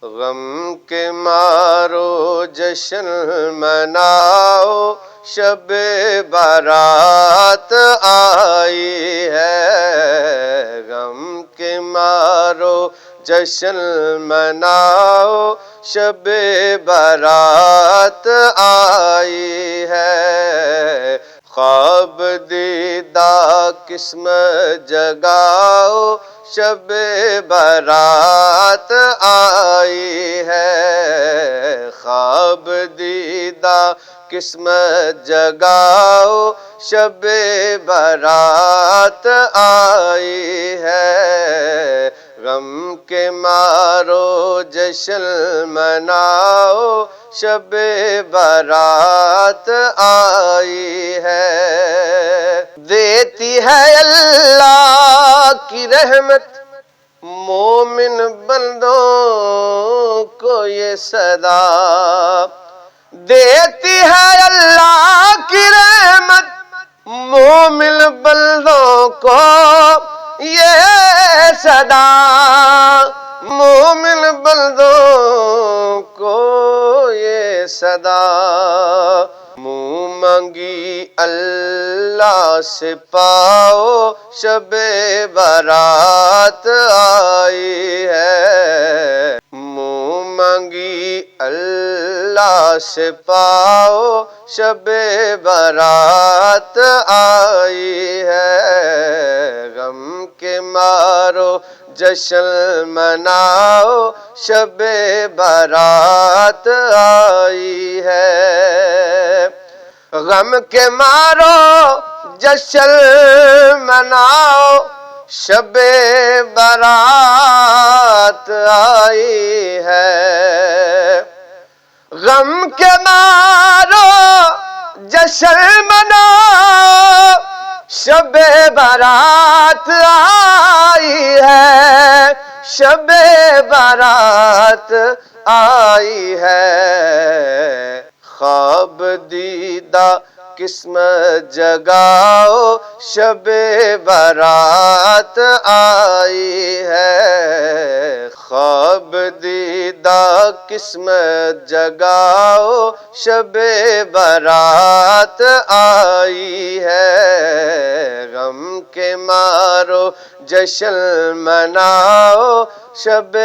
غم کے مارو جشن مناؤ، شب بارات آئی ہے۔ غم کے مارو جشن مناؤ، شب بارات آئی ہے۔ خواب دیدہ قسمت جگاؤ، شب بارات آئی ہے۔ خواب دیدہ قسمت جگاؤ، شب بارات آئی ہے۔ غم کے مارو جشن مناؤ، شب بارات آئی ہے۔ دیتی ہے اللہ کی رحمت مومن بندوں کو یہ صدا، دیتی ہے اللہ کی رحمت مومن بندوں کو یہ صدا، مومن بندوں کو یہ صدا۔ منہ مانگی اللہ سے پاؤ، شب بارات آئی ہے۔ منہ مانگی اللہ سے پاؤ، شب بارات آئی ہے۔ غم کے مارو جشن مناؤ، شب بارات آئی ہے۔ غم کے مارو جشن مناؤ، شب بارات آئی ہے۔ غم کے مارو جشن مناؤ، شب بارات آئی ہے، شب بارات آئی ہے۔ خواب دیدہ قسمت جگاؤ، شب بارات آئی ہے۔ خواب دیدہ قسمت جگاؤ، شب بارات آئی ہے۔ غم کے مارو جشن مناؤ، شب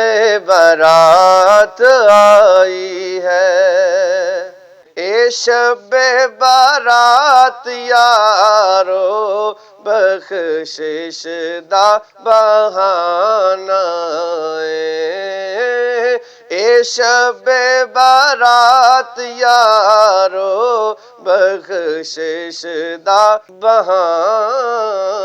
بارات آئی ہے۔ اے شب بارات یارو بخشش دا بہانہ اے شب بارات یارو بخشش دا بہانہ